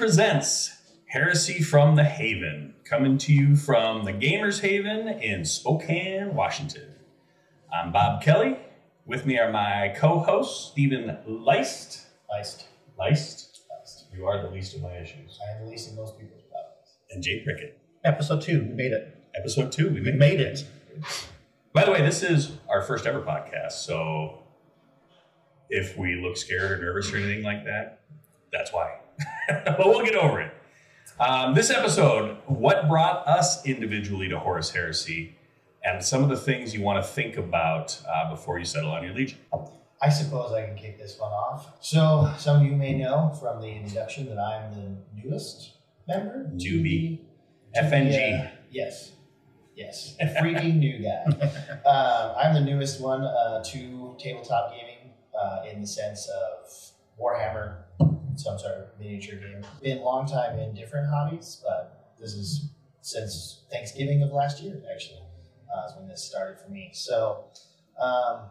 presents Heresy from the Haven, coming to you from the Gamers Haven in Spokane, Washington. I'm Bob Kelly. With me are my co-hosts, Stephen Leist. Leist. You are the least of my issues. I am the least of most people's problems. And Jay Prickett. Episode 2, we made it. Episode 2, we made it. By the way, this is our first ever podcast, so if we look scared or nervous or anything like that, that's why. But we'll get over it. This episode, what brought us individually to Horus Heresy, and some of the things you want to think about before you settle on your Legion. I suppose I can kick this one off. So, some of you may know from the introduction that I'm the newest member. Newbie. FNG. Yes. Freaking new guy. I'm the newest one to tabletop gaming in the sense of Warhammer, some sort of miniature game. Been a long time in different hobbies, but this is since Thanksgiving of last year, actually, is when this started for me. So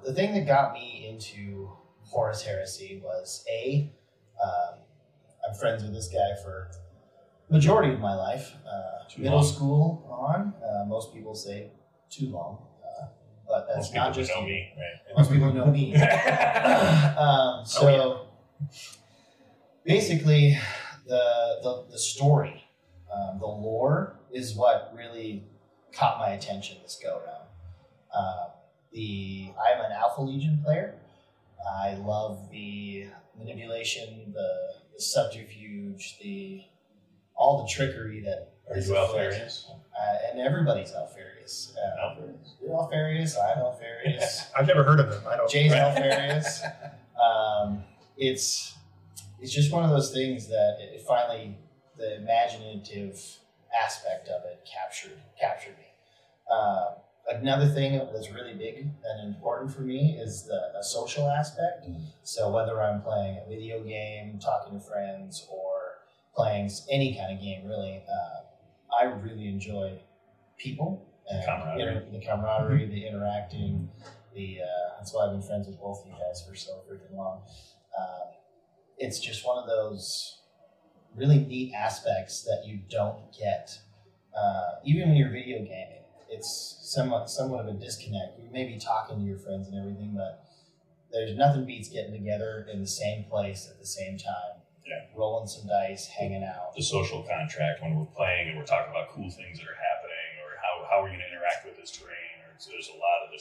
the thing that got me into Horus Heresy was I'm friends with this guy for majority of my life, middle school on. Most people say too long, but that's most not just know you. me, right? Most people know me. Basically, the story, the lore is what really caught my attention this go around. I'm an Alpha Legion player. I love the manipulation, the subterfuge, all the trickery that Are you Alfarius? And everybody's Alfarius. You're Alfarius. I'm Alfarius. I've never heard of him. I don't. Jay's Alfarius. It's just one of those things that it finally, the imaginative aspect of it captured me. Another thing that's really big and important for me is the social aspect. So whether I'm playing a video game, talking to friends, or playing any kind of game, really, I really enjoy people and the camaraderie, the interacting. That's why I've been friends with both of you guys for so freaking long. It's just one of those really neat aspects that you don't get, even when you're video gaming. It's somewhat of a disconnect. You may be talking to your friends and everything, but there's nothing beats getting together in the same place at the same time. Yeah. Rolling some dice, hanging out. The social contract when we're playing and we're talking about cool things that are happening, or how we're going to interact with this terrain. There's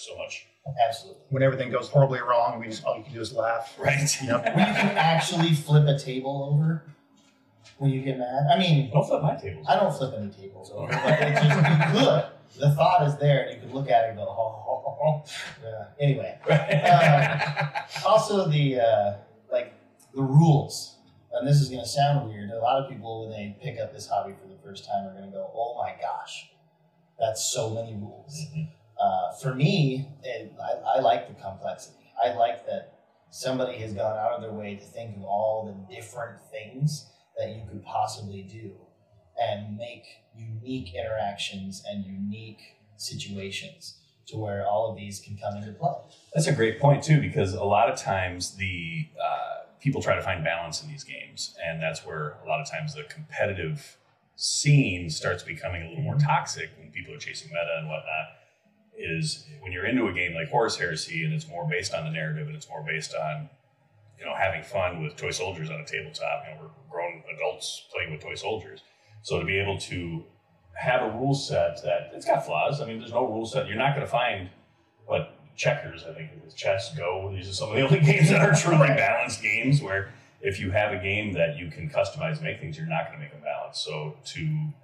so much. Absolutely. When everything goes horribly wrong, all you can do is laugh. Right. Yep. When you can actually flip a table over when you get mad. I mean, don't flip my tables. I don't flip any tables over, but it just, you could. The thought is there, and you could look at it and go, oh. Yeah. Anyway. Also, the rules. And this is going to sound weird. A lot of people, when they pick up this hobby for the first time, are going to go, oh my gosh, that's so many rules. Mm-hmm. For me, I like the complexity. I like that somebody has gone out of their way to think of all the different things that you could possibly do and make unique interactions and unique situations to where all of these can come into play. That's a great point, too, because a lot of times the people try to find balance in these games, and that's where a lot of times the competitive scene starts becoming a little more toxic when people are chasing meta and whatnot. Is when you're into a game like Horus Heresy and it's more based on the narrative and it's more based on, having fun with toy soldiers on a tabletop. We're grown adults playing with toy soldiers. So to be able to have a rule set that it's got flaws. I mean, there's no rule set. You're not going to find, checkers, I think it is, chess, Go. These are some of the only games that are truly balanced games where if you have a game that you can customize and make things, you're not going to make them balanced. So to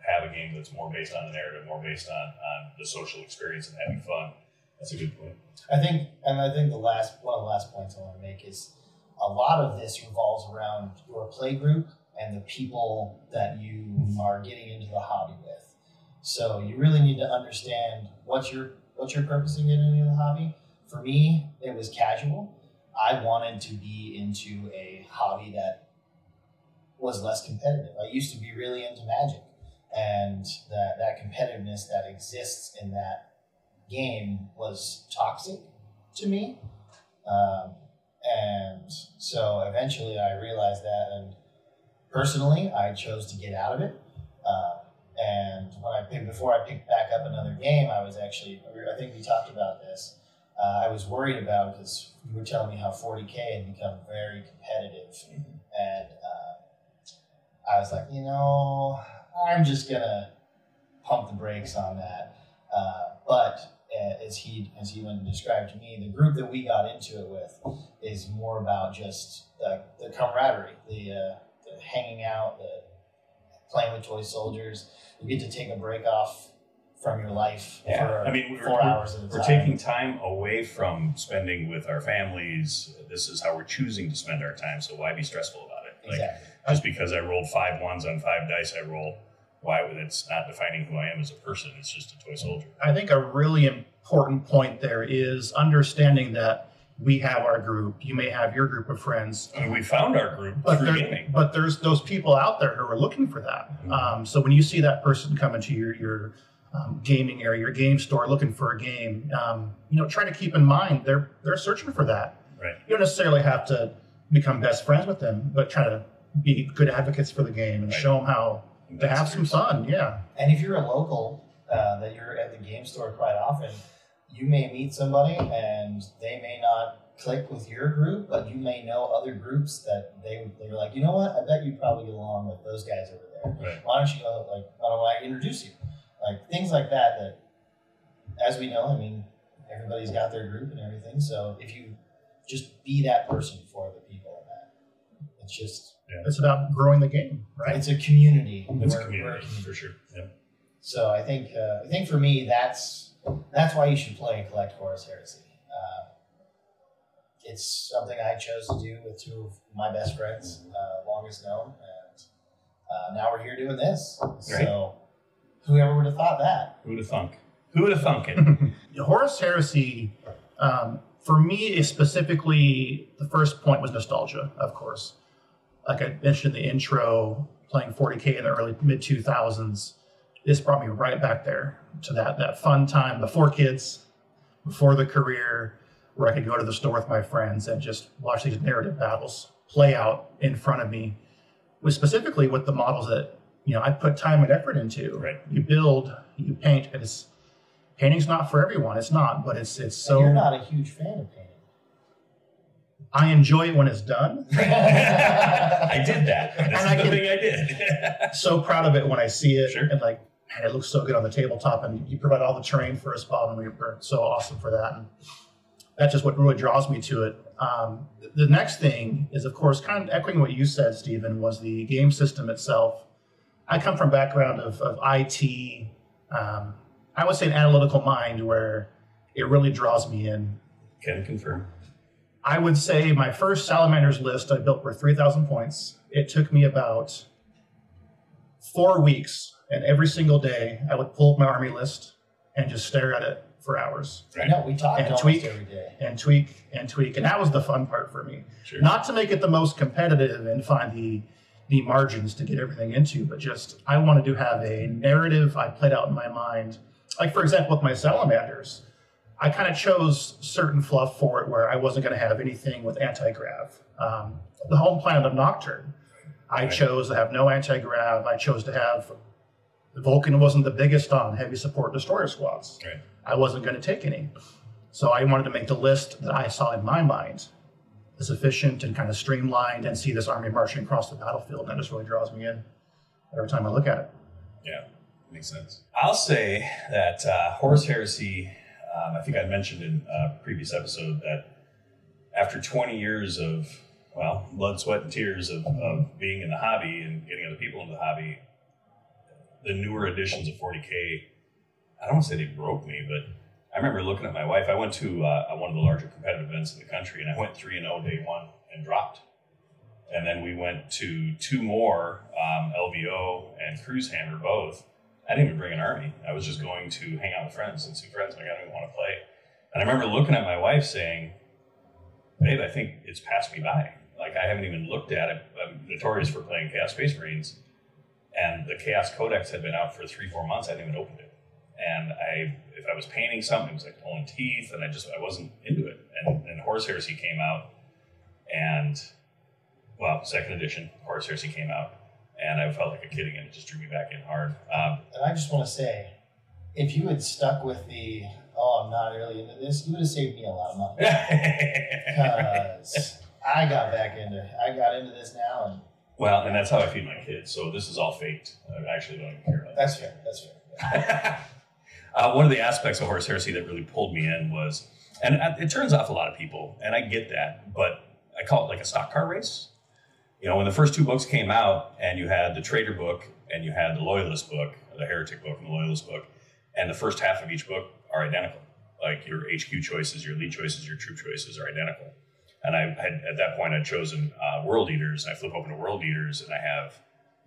have a game that's more based on the narrative, more based on the social experience and having fun, that's a good point. I think one of the last points I want to make is a lot of this revolves around your play group and the people that you are getting into the hobby with. So you really need to understand what you're purposing getting into the hobby. For me, it was casual. I wanted to be into a hobby that was less competitive. I used to be really into Magic, and that competitiveness that exists in that game was toxic to me. And so eventually I realized that, and personally, I chose to get out of it. And before I picked back up another game, I think we talked about this. I was worried about, because you were telling me how 40K had become very competitive. And I was like, I'm just going to pump the brakes on that. But as he went and described to me, the group that we got into it with is more about just the camaraderie, the hanging out, the playing with toy soldiers. You get to take a break off from your life for 4 hours at a time. We're taking time away from spending with our families. This is how we're choosing to spend our time, so why be stressful about it? Exactly. Just because I rolled 5 1s on 5 dice I roll, it's not defining who I am as a person. It's just a toy soldier. I think a really important point there is understanding that we have our group. You may have your group of friends. I mean, we found our group through gaming. But there's those people out there who are looking for that. Mm-hmm. So when you see that person come into your gaming area, your game store, looking for a game, try to keep in mind they're searching for that. Right. You don't necessarily have to become best friends with them, but try to be good advocates for the game and show them how to have some fun. Yeah. And if you're a local that you're at the game store quite often, you may meet somebody and they may not click with your group, but you may know other groups that they're like, you know what? I bet you probably get along with those guys over there. Right. Why don't I introduce you? Like things like that, as we know, I mean, everybody's got their group and everything. So if you just be that person for the people in that, it's just... Yeah. It's about growing the game, right? It's a community. It's a community, for sure. Yeah. So I think for me, that's why you should play and collect Horus Heresy. It's something I chose to do with 2 of my best friends, longest known, and now we're here doing this. Right. So whoever would have thought that? Who would have thunk? Who would have thunk it? Horus Heresy, for me, is specifically, the first point was nostalgia, of course. Like I mentioned in the intro, playing 40K in the early mid-2000s, this brought me right back there to that fun time before kids, before the career, where I could go to the store with my friends and just watch these narrative battles play out in front of me, with specifically with the models that I put time and effort into. Right. You build, you paint, and painting's not for everyone. It's not, but it's so. And you're not a huge fan of painting. I enjoy it when it's done. I did that. This is the thing I did. So proud of it when I see it. Sure. And man, it looks so good on the tabletop, and you provide all the terrain for us, Bob, and we're so awesome for that. And that's just what really draws me to it. The next thing is, of course, kind of echoing what you said, Stephen, was the game system itself. I come from a background of IT. I would say an analytical mind where it really draws me in. Can confirm. I would say my first Salamanders list I built were 3,000 points. It took me about 4 weeks, and every single day I would pull up my army list and just stare at it for hours. Right. No, we talked and almost tweak, every day. and tweak, and tweak. And that was the fun part for me. Sure. Not to make it the most competitive and find the margins to get everything into, but just I wanted to have a narrative I played out in my mind. Like, for example, with my Salamanders, I kind of chose certain fluff for it where I wasn't going to have anything with anti-grav. The home planet of Nocturne, I chose to have no anti-grav. I chose to have... Vulcan wasn't the biggest on heavy support destroyer squads. Right. I wasn't going to take any. So I wanted to make the list that I saw in my mind as efficient and kind of streamlined, and see this army marching across the battlefield. And that just really draws me in every time I look at it. Yeah, makes sense. I'll say that Horus Heresy, I think I mentioned in a previous episode that after 20 years of, blood, sweat, and tears of being in the hobby and getting other people into the hobby, the newer editions of 40K, I don't want to say they broke me, but I remember looking at my wife. I went to one of the larger competitive events in the country, and I went 3-0 day one and dropped. And then we went to 2 more, LVO and Cruise Hammer both. I didn't even bring an army. I was just going to hang out with friends and see friends. Like, I don't even want to play. And I remember looking at my wife saying, babe, I think it's passed me by. Like, I haven't even looked at it. I'm notorious for playing Chaos Space Marines. And the Chaos Codex had been out for 3-4 months. I hadn't even opened it. And if I was painting something, it was like pulling teeth, and I wasn't into it. And Horus Heresy came out, and, second edition, Horus Heresy came out. And I felt like a kid again. It just drew me back in hard. And I just want to say, if you had stuck with the, oh, I'm not really into this, you would have saved me a lot of money. Because I got into this now. And well, and that's how I feed my kids. So this is all faked. I actually don't even care about that's fair. That's fair. One of the aspects of Horus Heresy that really pulled me in was, and it turns off a lot of people, and I get that, but I call it like a stock car race. You know, when the first 2 books came out, and you had the Traitor book, and you had the Loyalist book, or the Heretic book and the Loyalist book, and the first half of each book are identical. Like your HQ choices, your elite choices, your troop choices are identical. And I had, at that point, I'd chosen World Eaters, and I flip open to World Eaters, and I have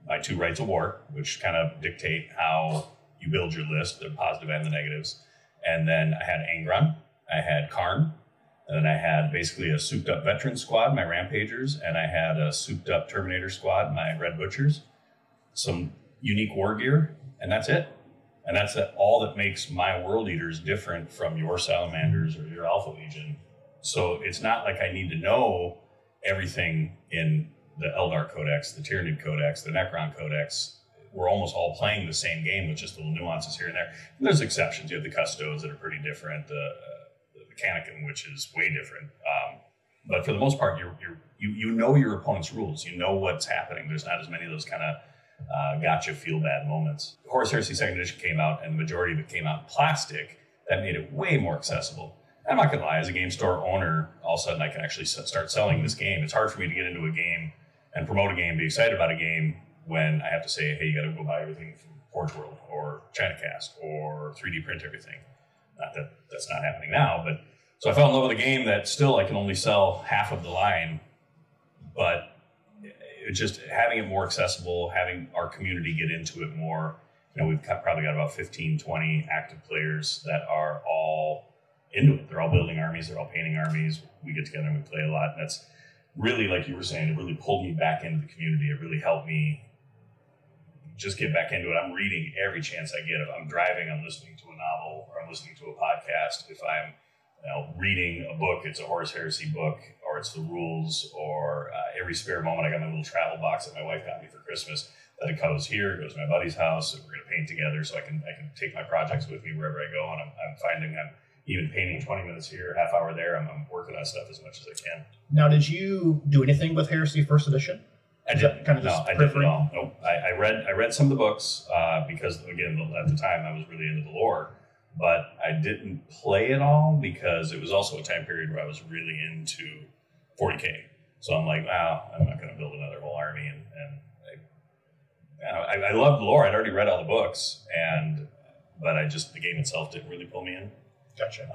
my 2 rights of war, which kind of dictate how you build your list, the positive and the negatives. And then I had Angron, I had Karn, and then I had basically a souped-up veteran squad, my Rampagers, and I had a souped-up Terminator squad, my Red Butchers, some unique war gear, and that's it. And that's all that makes my World Eaters different from your Salamanders or your Alpha Legion. So it's not like I need to know everything in the Eldar Codex, the Tyranid Codex, the Necron Codex. We're almost all playing the same game with just little nuances here and there. And there's exceptions. You have the Custos that are pretty different, the Mechanicum, which is way different. But for the most part, you know your opponent's rules. You know what's happening. There's not as many of those kind of gotcha feel bad moments. Horus Heresy 2nd edition came out, and the majority of it came out in plastic. That made it way more accessible. I'm not gonna lie, as a game store owner, all of a sudden I can actually start selling this game. It's hard for me to get into a game and promote a game, be excited about a game, when I have to say, hey, you got to go buy everything from Forge World or ChinaCast or 3D print everything. Not that that's not happening now, but so I fell in love with a game that still I can only sell half of the line, but it just having it more accessible, having our community get into it more. You know, we've probably got about 15, 20 active players that are all into it. They're all building armies. They're all painting armies. We get together and we play a lot. And that's really, like you were saying, it really pulled me back into the community. It really helped me just get back into it. I'm reading every chance I get. If I'm driving, I'm listening to a novel, or I'm listening to a podcast. If I'm reading a book, it's a Horus Heresy book, or it's the rules, or every spare moment, I got my little travel box that my wife got me for Christmas that it goes here, it goes to my buddy's house, and we're going to paint together, so I can take my projects with me wherever I go, and I'm finding I'm even painting 20 minutes here, half hour there. I'm working on stuff as much as I can. Now, did you do anything with Heresy 1st edition? I didn't. No, I didn't at all. Nope. I read some of the books because, again, at the time I was really into the lore, but I didn't play it all because it was also a time period where I was really into 40K. So I'm like, wow, I'm not going to build another whole army. And I loved the lore. I'd already read all the books, but the game itself didn't really pull me in. Gotcha.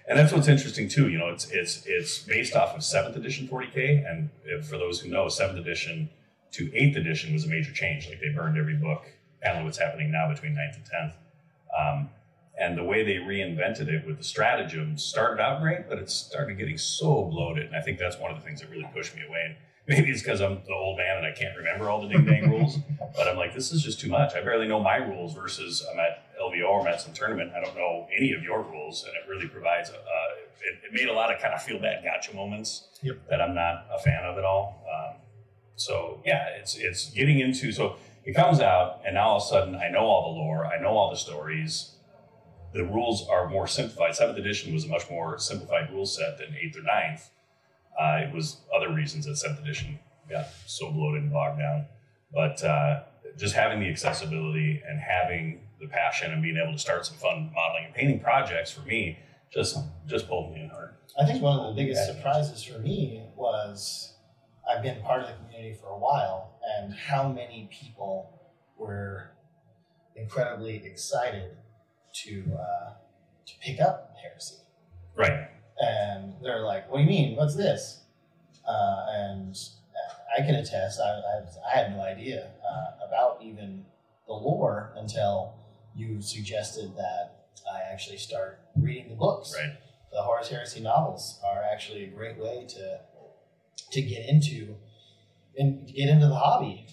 And that's what's interesting too. You know, it's based off of 7th edition 40K, and for those who know, 7th edition to 8th edition was a major change. Like they burned every book. Kind of what's happening now between 9th and 10th. And the way they reinvented it with the stratagem started out great, but it started getting so bloated. And I think that's one of the things that really pushed me away. And maybe it's because I'm the old man and I can't remember all the ding-dang rules, but I'm like, this is just too much. I barely know my rules versus I'm at LVO or I'm at some tournament. I don't know any of your rules, and it really provides it made a lot of kind of feel bad gotcha moments that I'm not a fan of at all. So yeah, it's getting into, so it comes out and now all of a sudden I know all the lore, I know all the stories. The rules are more simplified. 7th edition was a much more simplified rule set than 8th or 9th. It was other reasons that 7th edition got so bloated and bogged down. But just having the accessibility and having the passion and being able to start some fun modeling and painting projects for me just pulled me in hard. I think one of the biggest surprises for me was I've been part of the community for a while, and how many people were incredibly excited to pick up Heresy. Right. And they're like, what do you mean? What's this? And I can attest, I had no idea about even the lore until you suggested that I actually start reading the books. Right. The Horus Heresy novels are actually a great way to get into the hobby.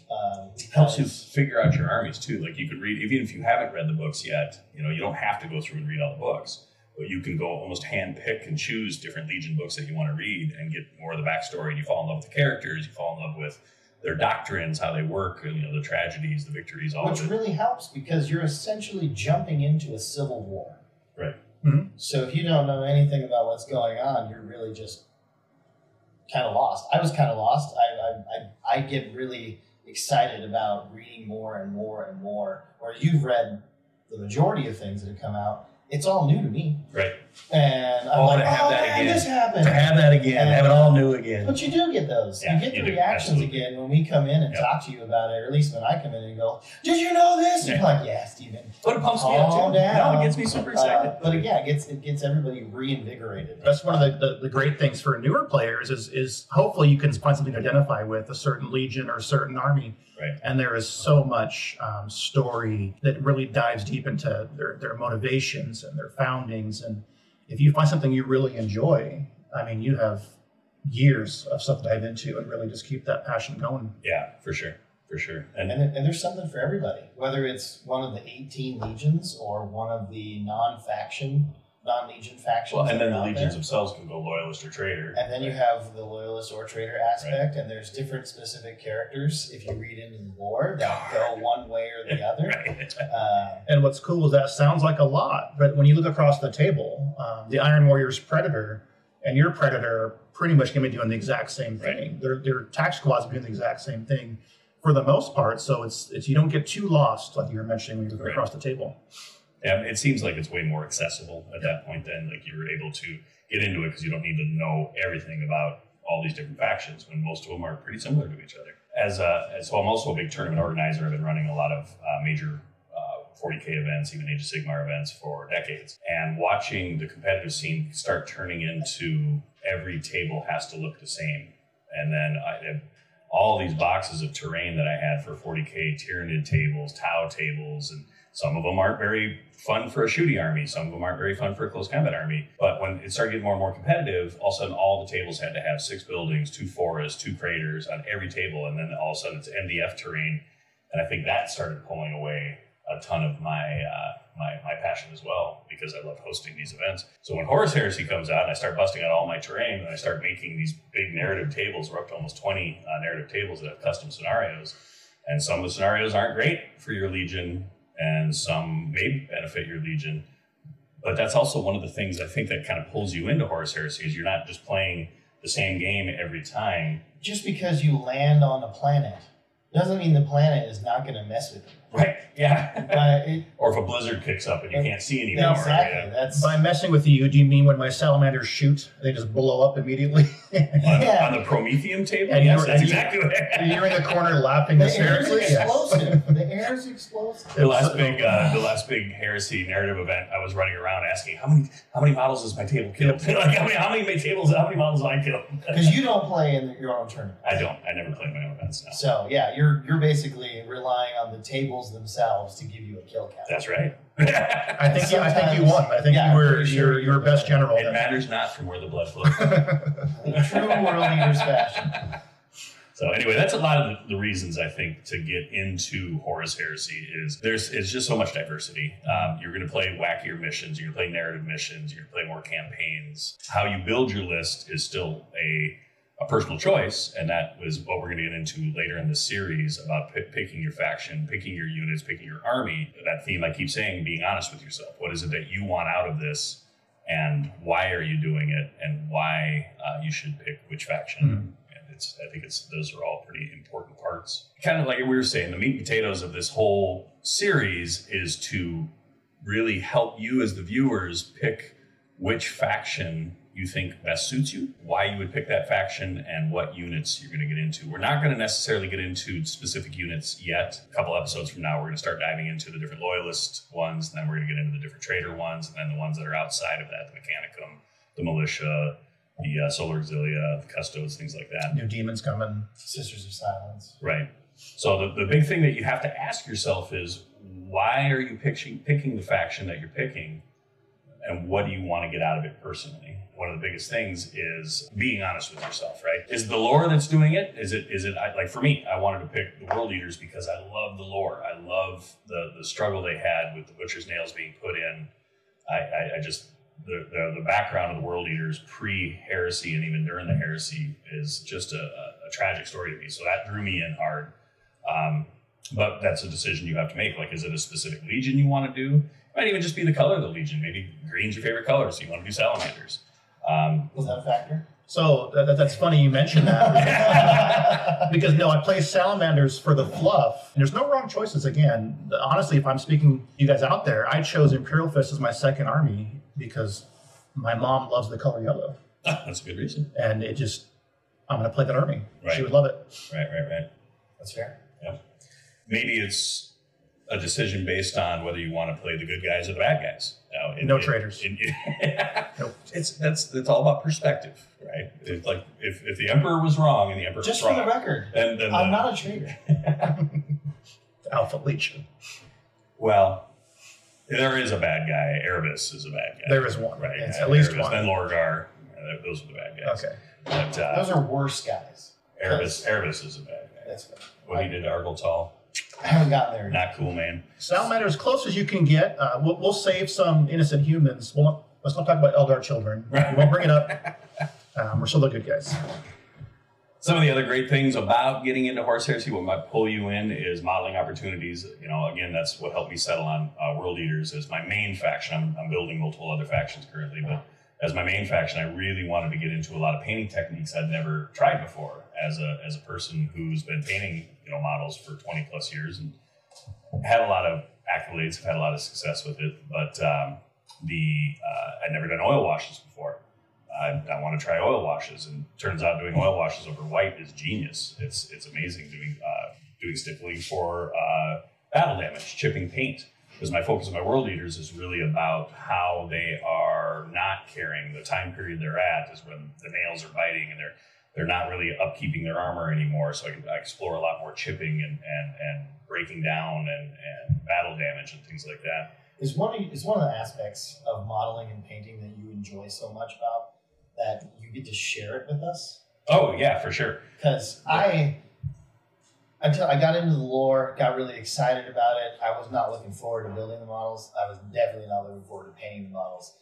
Helps you figure out your armies too. Like you could read, even if you haven't read the books yet, you don't have to go through and read all the books, but you can go almost hand pick and choose different Legion books that you want to read and get more of the backstory. And you fall in love with the characters, you fall in love with their doctrines, how they work, and, the tragedies, the victories, all Which of it. really helps because you're essentially jumping into a civil war. Right. Mm-hmm. So if you don't know anything about what's going on, you're really just kind of lost. I was kind of lost. I get really excited about reading more and more and more. Where you've read the majority of things that have come out, it's all new to me. Right. And I'm like, to have that man, again. this happened. To have that again, have it all new again. But you do get those. Yeah, you get you the do. reactions Absolutely. again when we come in and talk to you about it, or at least when I come in and go, did you know this? Yeah. You're like, yeah, Steven. But it pumps me up Calm too. down. No, it gets me super excited. But again, it gets everybody reinvigorated. That's one of the great things for newer players is hopefully you can find something to identify with, a certain legion or a certain army. Right. And there is so much story that really dives deep into their motivations and their foundings. And if you find something you really enjoy, I mean, you have years of stuff to dive into and really just keep that passion going. Yeah, for sure. For sure. And there's something for everybody, whether it's one of the 18 legions or one of the non-legion factions. Well, and then that the are out legions there. themselves can go loyalist or traitor. And then you have the loyalist or traitor aspect, and there's different specific characters, if you read into the lore, that go one way or the other. Right. And what's cool is that sounds like a lot, but when you look across the table, the Iron Warrior's Predator and your Predator are pretty much going to be doing the exact same thing. Right. Their attack squads are doing the exact same thing for the most part. So it's you don't get too lost, like you were mentioning, when you look across the table. Yeah, it seems like it's way more accessible at that point then. Like you were able to get into it because you don't need to know everything about all these different factions when most of them are pretty similar to each other. So I'm also a big tournament organizer. I've been running a lot of major 40K events, even Age of Sigmar events for decades. And watching the competitive scene start turning into every table has to look the same. And then I have all these boxes of terrain that I had for 40K, Tyranid tables, Tau tables, and some of them aren't very fun for a shooting army. Some of them aren't very fun for a close combat army. But when it started getting more and more competitive, all of a sudden all the tables had to have 6 buildings, 2 forests, 2 craters on every table. And then all of a sudden it's MDF terrain. And I think that started pulling away a ton of my passion as well, because I love hosting these events. So when Horus Heresy comes out and I start busting out all my terrain and I start making these big narrative tables, we're up to almost 20 narrative tables that have custom scenarios. And some of the scenarios aren't great for your Legion, and some may benefit your Legion. But that's also one of the things I think that kind of pulls you into Horus Heresy, is you're not just playing the same game every time. Just because you land on a planet doesn't mean the planet is not going to mess with you. Right, yeah. It, Or if a Prometheum kicks up and you can't see anymore. exactly. Yeah. That's By messing with you, do you mean when my salamanders shoot, they just blow up immediately? Yeah. On the Prometheum table? And Yes, you're- that's and you- exactly what happened. You're in the corner laughing the air is hysterically? explosive. The air is explosive. The last big heresy narrative event, I was running around asking how many models has my table killed? Like how many models have I killed? Because you don't play in your own tournament. I don't. I never play my own events now. So yeah, you're basically relying on the tables themselves to give you a kill count. That's right. I think you won. I think Yeah, you were pretty sure your best general. It matters not from where the blood flows. The true world eater's fashion. So anyway, that's a lot of the reasons I think to get into Horus Heresy is it's just so much diversity. You're going to play wackier missions. You're going to play narrative missions. You're going to play more campaigns. How you build your list is still a personal choice, and that was what we're going to get into later in the series about picking your faction, picking your units, picking your army. That theme I keep saying, being honest with yourself. What is it that you want out of this, and why are you doing it, and why you should pick which faction. Mm-hmm. I think those are all pretty important parts. Kind of like we were saying, the meat and potatoes of this whole series is to really help you as the viewers pick which faction you think best suits you, why you would pick that faction, and what units you're going to get into. We're not going to necessarily get into specific units yet. A couple episodes from now, we're going to start diving into the different loyalist ones, and then we're going to get into the different traitor ones, and then the ones that are outside of that, the Mechanicum, the Militia, the Solar Auxilia, the Custos, things like that. New demons coming. Sisters of Silence. Right. So the big thing that you have to ask yourself is, why are you picking the faction that you're picking, and what do you want to get out of it personally? One of the biggest things is being honest with yourself, right? Is the lore that's doing it? Is it like for me, I wanted to pick the World Eaters because I love the lore. I love the struggle they had with the Butcher's Nails being put in. I just the background of the World Eaters pre-heresy and even during the heresy is just a tragic story to me. So that drew me in hard. But that's a decision you have to make. Like, is it a specific legion you want to do? It might even just be the color of the legion. Maybe green's your favorite color, so you want to do salamanders. Was that a factor? So that's funny you mentioned that. Because no, I play salamanders for the fluff. And there's no wrong choices. Again, honestly, if I'm speaking to you guys out there, I chose Imperial Fist as my second army because my mom loves the color yellow. That's a good reason. And I'm going to play that army. Right. She would love it. Right. That's fair. Yeah. Maybe it's a decision based on whether you want to play the good guys or the bad guys. No traitors. Nope. It's all about perspective, right? If the emperor was wrong and the emperor Just was for wrong, the record, then I'm not a traitor. Alpha Legion. Well, there is a bad guy. Erebus is a bad guy. There is one, right? at least Erebus, one. Then Lorgar. Those are the bad guys. Okay. But, those are worse guys. Erebus is a bad guy. That's fair. What he did to Argoltal, I haven't gotten there yet. not cool, man. Salamander as close as you can get. We'll save some innocent humans. Let's not talk about Eldar children. We won't bring it up. We're still the good guys. Some of the other great things about getting into Horus Heresy, what might pull you in, is modeling opportunities. Again, that's what helped me settle on World Eaters as my main faction. I'm building multiple other factions currently, but as my main faction, I really wanted to get into a lot of painting techniques I'd never tried before. As a person who's been painting models for 20 plus years and had a lot of accolades, have had a lot of success with it, but I'd never done oil washes before. I want to try oil washes, and turns out doing oil washes over white is genius. It's amazing doing stippling for battle damage, chipping paint. Because my focus of my World Eaters is really about how they are not carrying. The time period they're at is when the nails are biting and they're not really upkeeping their armor anymore. So I explore a lot more chipping and breaking down and battle damage and things like that. Is one of the aspects of modeling and painting that you enjoy so much about that you get to share it with us? Oh yeah, for sure. Because until I got into the lore, got really excited about it. I was not looking forward to building the models. I was definitely not looking forward to painting the models.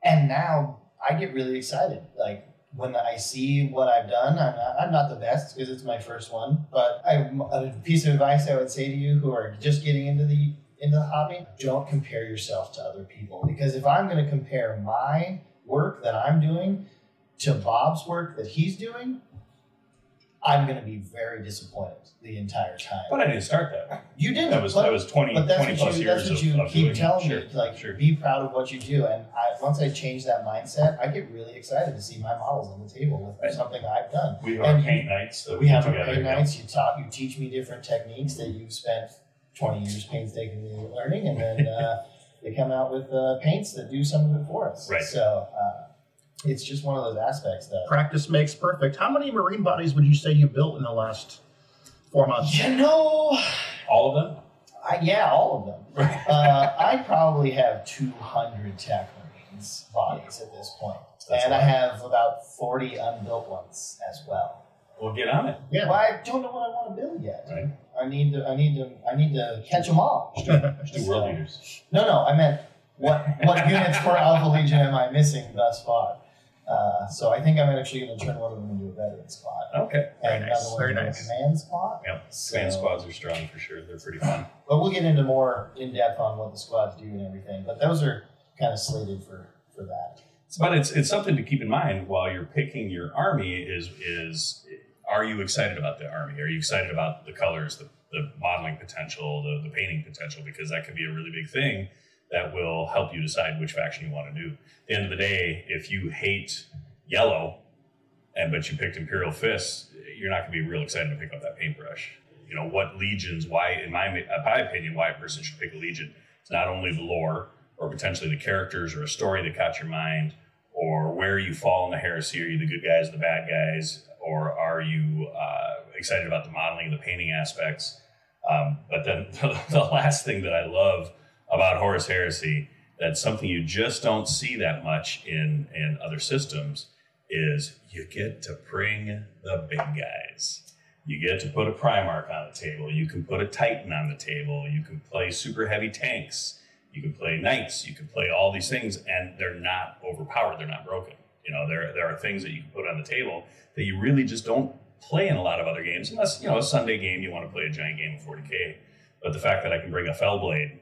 And now I get really excited. Like when I see what I've done, I'm not the best because it's my first one. But a piece of advice I would say to you who are just getting into the hobby: don't compare yourself to other people. Because if I'm going to compare my work that I'm doing to Bob's work that he's doing, I'm going to be very disappointed the entire time. But I didn't start that way. You didn't. That was 20 plus years That's what you of keep doing telling it. me. Sure. Be proud of what you do. And once I change that mindset, I get really excited to see my models on the table with something I've done. We have our paint nights. We have our paint nights. You teach me different techniques that you've spent 20 years painstakingly learning, and then they come out with paints that do some of it for us. Right. So it's just one of those aspects that practice makes perfect. How many marine bodies would you say you built in the last 4 months? All of them? Yeah, all of them. Right. I probably have 200 tech marines bodies at this point. And I have about 40 unbuilt ones as well. We'll get on it. Yeah. Well, I don't know what I want to build yet. Right. I need to catch them all. Just do World Eaters. No, I meant what units for Alpha Legion am I missing thus far? So I think I'm actually going to turn one of them into a veteran squad. Okay. And Very nice. another one Very into nice. a command squad. Yep. Command squads are strong for sure. They're pretty fun. But we'll get into more in depth on what the squads do and everything. But those are kind of slated for that. But it's something to keep in mind while you're picking your army is are you excited about the army? Are you excited about the colors, the modeling potential, the painting potential? Because that could be a really big thing that will help you decide which faction you want to do. At the end of the day, if you hate yellow, but you picked Imperial Fists, you're not going to be real excited to pick up that paintbrush. What legions, why, in my opinion, why a person should pick a legion. It's not only the lore or potentially the characters or a story that caught your mind or where you fall in the heresy. Are you the good guys or the bad guys? Or are you excited about the modeling and the painting aspects? But then the last thing that I love about Horus Heresy, that's something you just don't see that much in other systems, is you get to bring the big guys. You get to put a Primarch on the table. You can put a Titan on the table. You can play super heavy tanks. You can play Knights. You can play all these things, and they're not overpowered. They're not broken. There are things that you can put on the table that you really just don't play in a lot of other games, unless, a Sunday game, you want to play a giant game of 40K. But the fact that I can bring a Fellblade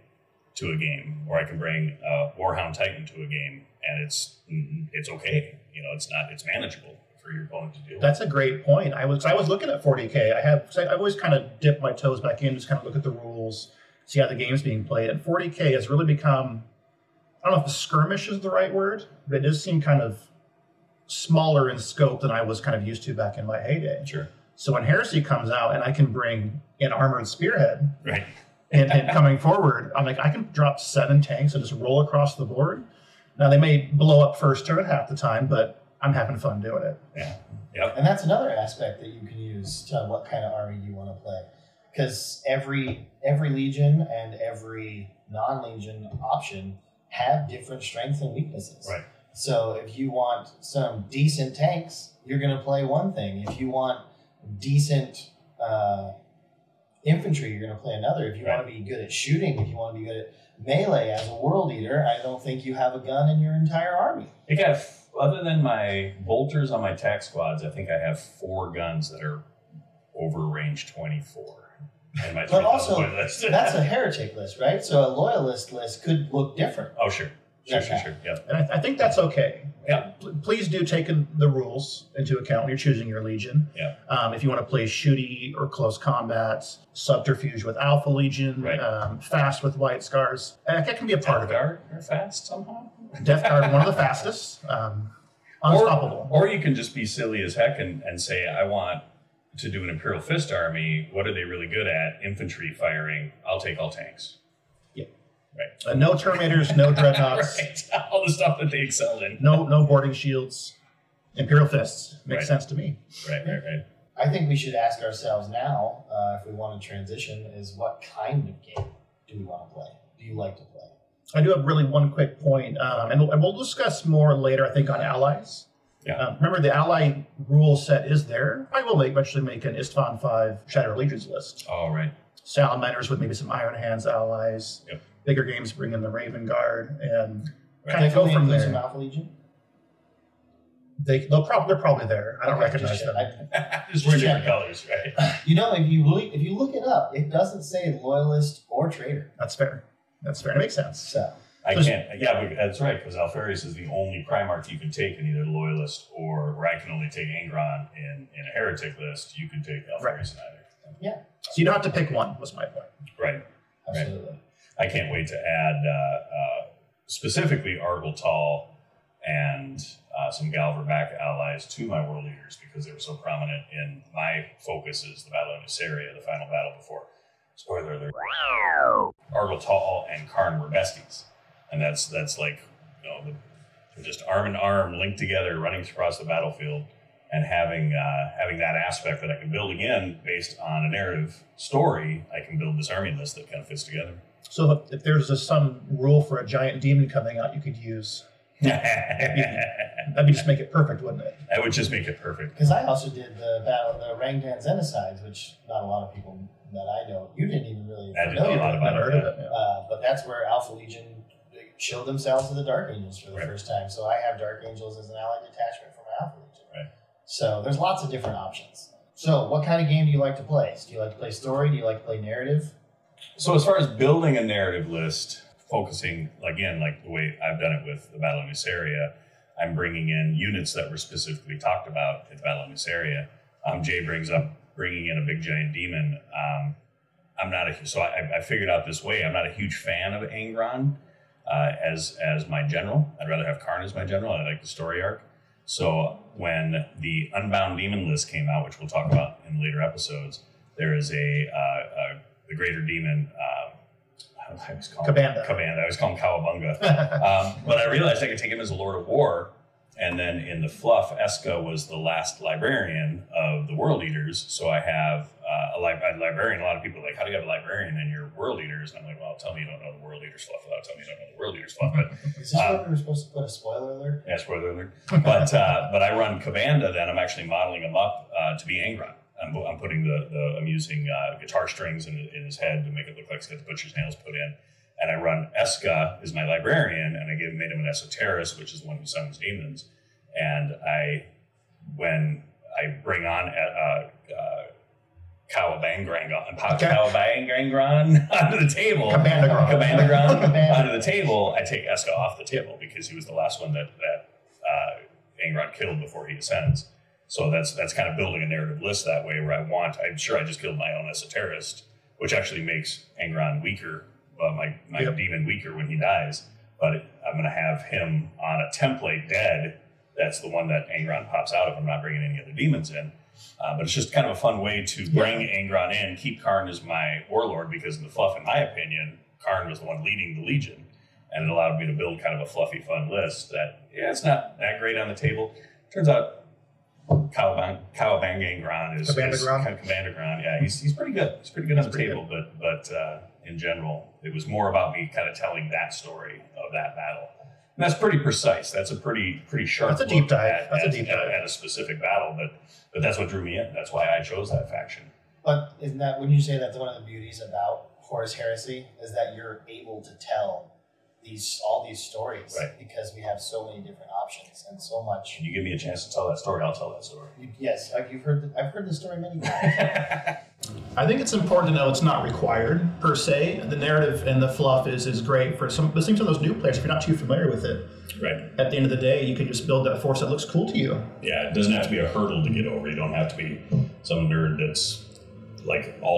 to a game, or I can bring a Warhound Titan to a game, and it's okay. It's manageable for your opponent to do. That's a great point. I was looking at 40K. I always kind of dip my toes back in, just kind of look at the rules, see how the game's being played. And 40K has really become, I don't know if the skirmish is the right word, but it does seem kind of smaller in scope than I was kind of used to back in my heyday. Sure. So when Heresy comes out and I can bring an armored spearhead, right, and coming forward, I'm like, I can drop 7 tanks and just roll across the board. Now, they may blow up first turn half the time, but I'm having fun doing it. Yeah. Yep. And that's another aspect that you can use to what kind of army you want to play. Because every Legion and every non-Legion option have different strengths and weaknesses. Right. So if you want some decent tanks, you're going to play one thing. If you want decent infantry, you're going to play another. If you want to be good at shooting, if you want to be good at melee as a World Eater, I don't think you have a gun in your entire army. I think other than my bolters on my tac squads, I think I have 4 guns that are over range 24. In my but also, list. That's a heretic list, right? So a loyalist list could look different. Oh, sure. Sure. Yep. And I think that's okay. Yeah. Please do take the rules into account when you're choosing your Legion. Yeah. If you want to play shooty or close combat, subterfuge with Alpha Legion, fast with White Scars, that can be a part of it. Death Guard are fast somehow. Death Guard, one of the fastest. Unstoppable. Or you can just be silly as heck and say, I want to do an Imperial Fist army. What are they really good at? Infantry firing. I'll take all tanks. Yeah. Right. No Terminators, no Dreadnoughts. Right. All the stuff that they excel in. No boarding shields. Imperial Fists. Makes sense to me. Right. I think we should ask ourselves now, if we want to transition, is what kind of game do we want to play? Do you like to play? I do have really one quick point, and we'll discuss more later, I think, on allies. Yeah. Remember, the ally rule set is there. I will eventually make an Istvan 5 Shadow Legions list. All right. Salamanders with maybe some Iron Hands allies. Yep. Bigger games bring in the Raven Guard and Can kind of go from include there. some Alpha Legion? They're probably there. I don't recognize them. Just wear different colors, right? You know, if you look it up, it doesn't say loyalist or traitor. That's fair. It makes sense. So I can't. Yeah, that's right. Because Alpharius is the only Primarch you can take in either Loyalist or where I can only take Angron in a Heretic list. You can take Alpharius in either. yeah, So you don't have to pick one, was my point. Right. absolutely. I can't wait to add specifically Argyltal and some Galverback allies to my World Eaters because they were so prominent in my focus is the Battle of Nuceria, the final battle before. Spoiler alert. Argyltal and Karn were besties. And that's like, they're just arm in arm, linked together, running across the battlefield, and having that aspect that I can build again based on a narrative story. I can build this army list that kind of fits together. So if there's some rule for a giant demon coming out you could use, that'd just make it perfect, wouldn't it? That would just make it perfect. Because I also did the Rangdan Xenocides, which not a lot of people that I know. You didn't even really I didn't know a lot about Never heard of it. Yeah. but that's where Alpha Legion showed themselves to the Dark Angels for the first time. So I have Dark Angels as an allied detachment for my Alpha Legion. Right. So there's lots of different options. So what kind of game do you like to play? Do you like to play story? Do you like to play narrative? So as far as building a narrative list, focusing, again, like the way I've done it with the Battle of Nuceria, I'm bringing in units that were specifically talked about at the Battle of Nuceria. Jay brings up bringing in a big giant demon. I figured out this way. I'm not a huge fan of Angron as my general. I'd rather have Karn as my general. I like the story arc. So when the Unbound Demon list came out, which we'll talk about in later episodes, there is the greater demon. I was calling Cabanda. I was calling Cowabunga. But I realized I could take him as a Lord of War. And then in the fluff, Eska was the last librarian of the World Eaters. So I have a librarian. A lot of people are like, how do you have a librarian in your World Eaters? And I'm like, well, tell me you don't know the World Eaters fluff without telling me you don't know the World Eaters fluff. But Is this where we were supposed to put a spoiler alert? yeah, spoiler alert. But I run Cabanda. Then I'm actually modeling him up to be Angron. I'm putting I'm using guitar strings in his head to make it look like he's got the butcher's nails put in. And I run Eska as my librarian, and I made him an Esoterist, which is the one who summons demons. And when I bring on Cowabangran onto the table. Commander onto the table. I take Eska off the table because he was the last one that Angron killed before he descends. So that's kind of building a narrative list that way where I'm sure I just killed my own esoterist, which actually makes Angron weaker, my demon weaker when he dies. But I'm going to have him on a template dead. That's the one that Angron pops out of. I'm not bringing any other demons in. But it's just kind of a fun way to bring Angron in, keep Karn as my warlord, because in the fluff, in my opinion, Karn was the one leading the Legion. And it allowed me to build kind of a fluffy, fun list that, it's not that great on the table. Turns out Cowabangran is Commander Gron. Yeah, he's pretty good. He's pretty good on the table, but in general, it was more about me kind of telling that story of that battle. And that's pretty precise. That's a pretty sharp That's a deep dive. At a specific battle, but that's what drew me in. That's why I chose that faction. But wouldn't you say that's one of the beauties about Horus Heresy is that you're able to tell all these stories, right? Because we have so many different options and so much. Can you give me a chance to tell that story? I'll tell that story. Yes, I've heard the story many times. I think it's important to know it's not required per se. The narrative and the fluff is great for listening to those new players if you're not too familiar with it. Right. At the end of the day, you can just build that force that looks cool to you. Yeah, it doesn't have to be a hurdle to get over. You don't have to be some nerd that's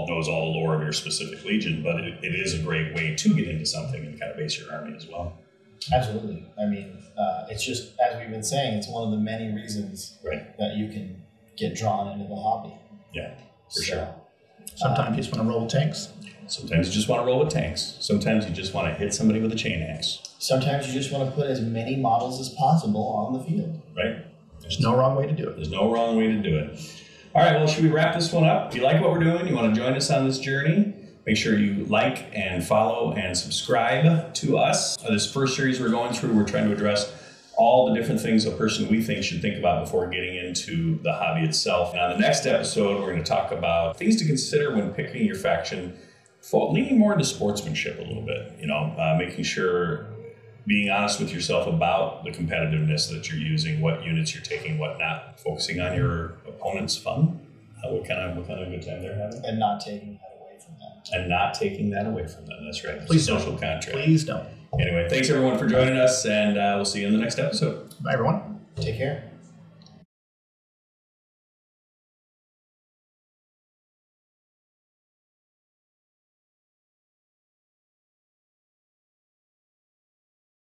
knows all the lore of your specific legion, but it is a great way to get into something and kind of base your army as well. Absolutely. I mean, it's just, as we've been saying, it's one of the many reasons that you can get drawn into the hobby. Yeah, for sure. Sometimes you just want to roll with tanks. Sometimes you just want to roll with tanks. Sometimes you just want to hit somebody with a chain axe. Sometimes you just want to put as many models as possible on the field. Right. There's no wrong way to do it. There's no wrong way to do it. All right, well, should we wrap this one up? If you like what we're doing, you want to join us on this journey, make sure you like and follow and subscribe to us. This first series we're going through, we're trying to address all the different things a person we think should think about before getting into the hobby itself. And on the next episode, we're going to talk about things to consider when picking your faction, leaning more into sportsmanship a little bit, making sure, being honest with yourself about the competitiveness that you're using, what units you're taking, what not, focusing on your opponent's fun. What kind of good time they're having. And not taking that away from them. That's right. Please social contract. Please don't. Anyway, thanks everyone for joining us, and we'll see you in the next episode. Bye, everyone. Take care.